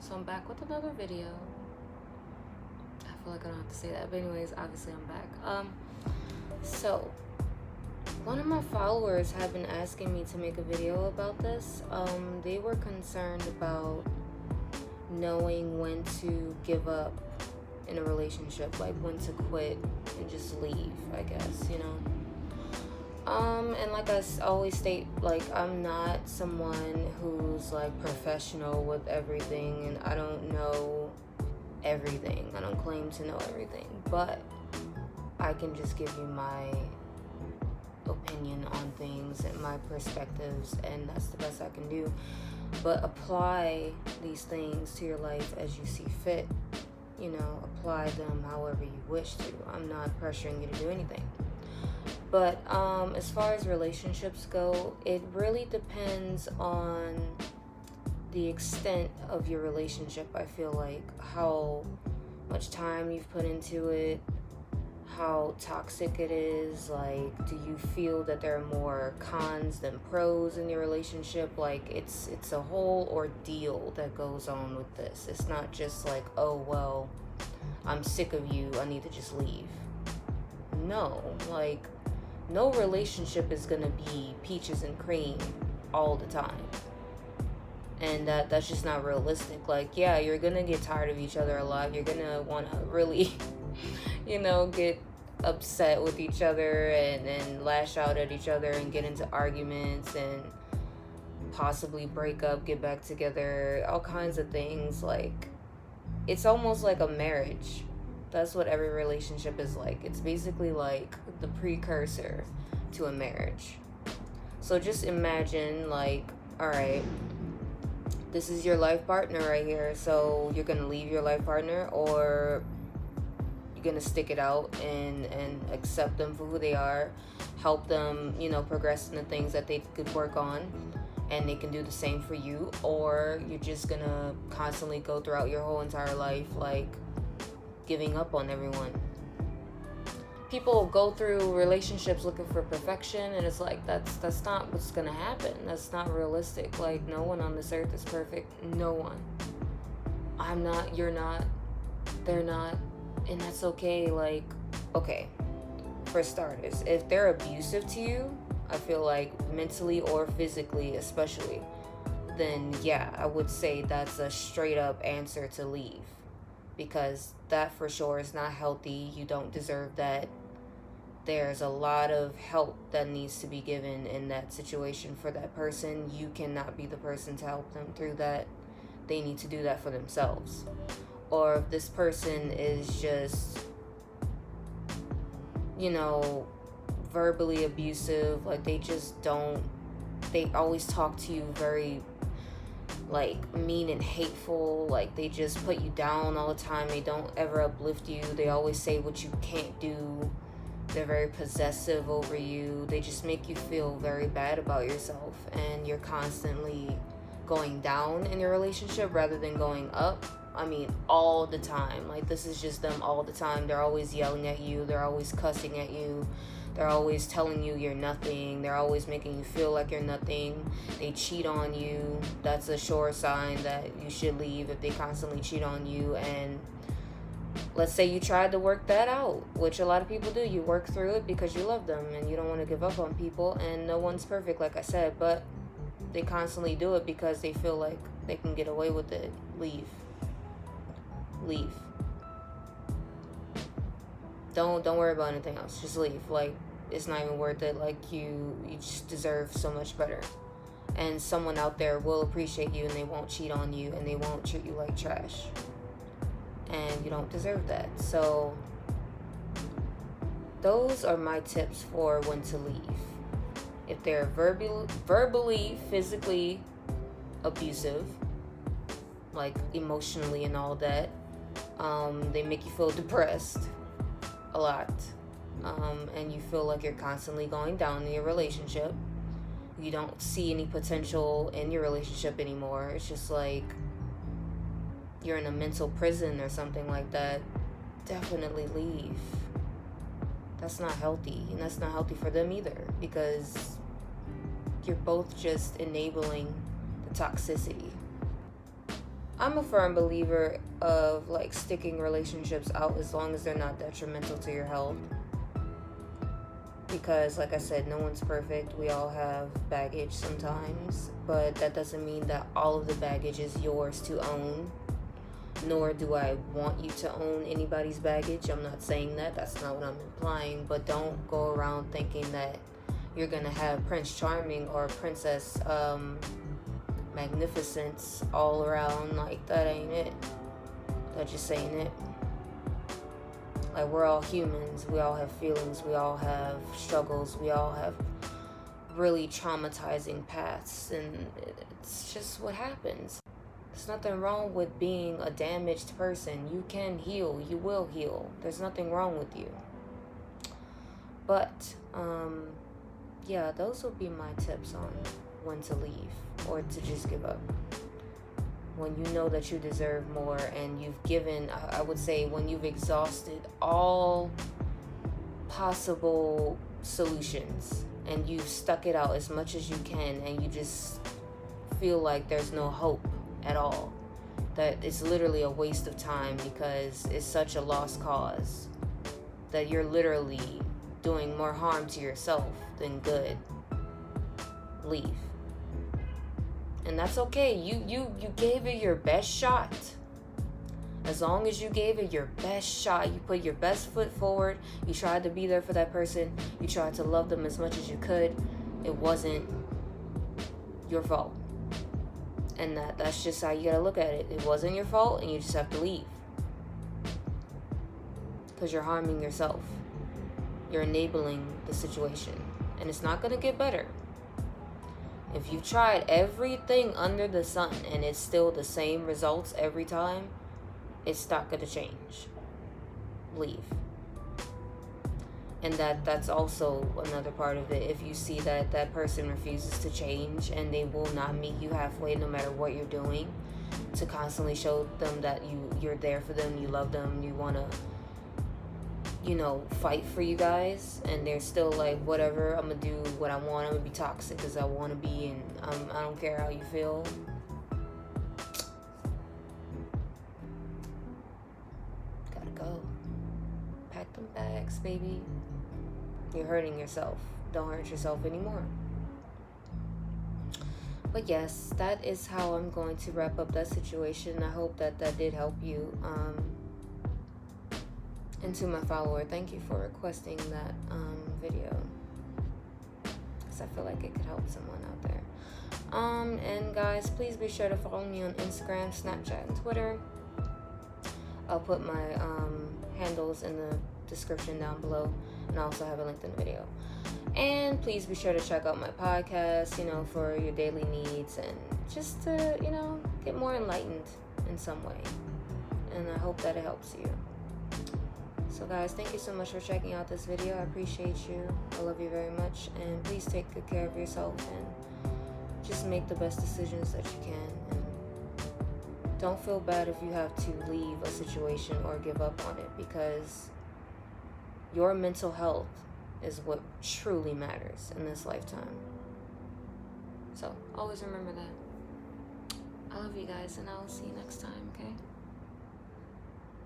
So I'm back with another video. I feel like I don't have to say that, but anyways, obviously I'm back. So one of my followers have been asking me to make a video about this. They were concerned about knowing when to give up in a relationship, like when to quit and just leave, I guess, you know. And like I always state, like, I'm not someone who's like professional with everything, and I don't know everything. I don't claim to know everything, but I can just give you my opinion on things and my perspectives, and that's the best I can do. But apply these things to your life as you see fit. You know, apply them however you wish to. I'm not pressuring you to do anything. But as far as relationships go, it really depends on the extent of your relationship. I feel like how much time you've put into it, how toxic it is. Like, do you feel that there are more cons than pros in your relationship? Like, it's a whole ordeal that goes on with this. It's not just like, oh, well, I'm sick of you, I need to just leave. No, like, no relationship is gonna be peaches and cream all the time. And that's just not realistic. Like, yeah, you're gonna get tired of each other a lot. You're gonna wanna really, get upset with each other and lash out at each other and get into arguments and possibly break up, get back together, all kinds of things. Like, it's almost like a marriage. That's what every relationship is like. It's basically like the precursor to a marriage. So just imagine, like, all right, this is your life partner right here. So you're going to leave your life partner, or you're going to stick it out and accept them for who they are, help them, progress in the things that they could work on, and they can do the same for you. Or you're just going to constantly go throughout your whole entire life, like, giving up on everyone. People go through relationships looking for perfection, and it's like that's not what's gonna happen. That's not realistic. Like, no one on this earth is perfect. No one. I'm not, you're not, they're not, and that's okay. Like, okay, for starters, if they're abusive to you, I feel like mentally or physically especially, then yeah, I would say that's a straight up answer to leave. Because that for sure is not healthy. You don't deserve that. There's a lot of help that needs to be given in that situation for that person. You cannot be the person to help them through that. They need to do that for themselves. Or if this person is just, verbally abusive, like they always talk to you very, like, mean and hateful. Like, they just put you down all the time. They don't ever uplift you. They always say what you can't do. They're very possessive over you. They just make you feel very bad about yourself, and you're constantly going down in your relationship rather than going up. I mean, all the time. Like, this is just them all the time. They're always yelling at you. They're always cussing at you. They're always telling you you're nothing. They're always making you feel like you're nothing. They cheat on you. That's a sure sign that you should leave if they constantly cheat on you. And let's say you tried to work that out, which a lot of people do. You work through it because you love them and you don't want to give up on people. And no one's perfect, like I said, but they constantly do it because they feel like they can get away with it. Leave. Don't worry about anything else. Just leave. Like, it's not even worth it. Like, you just deserve so much better. And someone out there will appreciate you, and they won't cheat on you, and they won't treat you like trash. And you don't deserve that. So those are my tips for when to leave. If they're verbally, physically abusive, like emotionally and all that, they make you feel depressed a lot, and you feel like you're constantly going down in your relationship. You don't see any potential in your relationship anymore. It's just like you're in a mental prison or something like that. Definitely leave. That's not healthy, and that's not healthy for them either, because you're both just enabling the toxicity. I'm a firm believer of like sticking relationships out as long as they're not detrimental to your health. Because like I said, no one's perfect. We all have baggage sometimes, but that doesn't mean that all of the baggage is yours to own. Nor do I want you to own anybody's baggage. I'm not saying that. That's not what I'm implying. But don't go around thinking that you're gonna have Prince Charming or Princess Magnificence all around. Like, that ain't it. That just ain't it. Like, we're all humans. We all have feelings. We all have struggles. We all have really traumatizing paths. And it's just what happens. There's nothing wrong with being a damaged person. You can heal. You will heal. There's nothing wrong with you. But, yeah, those would be my tips on when to leave or to just give up. When you know that you deserve more and you've given, I would say, when you've exhausted all possible solutions and you've stuck it out as much as you can and you just feel like there's no hope at all, that it's literally a waste of time because it's such a lost cause, that you're literally doing more harm to yourself than good, leave. And that's okay. You gave it your best shot. As long as you gave it your best shot, you put your best foot forward, you tried to be there for that person, you tried to love them as much as you could, it wasn't your fault. And that's just how you gotta look at it. It wasn't your fault, and you just have to leave. Because you're harming yourself. You're enabling the situation. And it's not gonna get better. If you've tried everything under the sun and it's still the same results every time, it's not gonna change. Leave. And that's also another part of it. If you see that that person refuses to change and they will not meet you halfway no matter what you're doing, to constantly show them that you're there for them, you love them, you want to, fight for you guys, and they're still like, whatever, I'm going to do what I want, I'm going to be toxic because I want to be, and I don't care how you feel. Gotta go. Pack them bags, baby. You're hurting yourself. Don't hurt yourself anymore. But yes, that is how I'm going to wrap up that situation. I hope that did help you. And to my follower, thank you for requesting that video, because I feel like it could help someone out there. And guys, please be sure to follow me on Instagram, Snapchat, and Twitter. I'll put my handles in the description down below, and I also have a link in the video. And please be sure to check out my podcast, for your daily needs and just to, get more enlightened in some way. And I hope that it helps you. So guys, thank you so much for checking out this video. I appreciate you. I love you very much. And please take good care of yourself and just make the best decisions that you can. And don't feel bad if you have to leave a situation or give up on it, because your mental health is what truly matters in this lifetime. So always remember that. I love you guys, and I'll see you next time.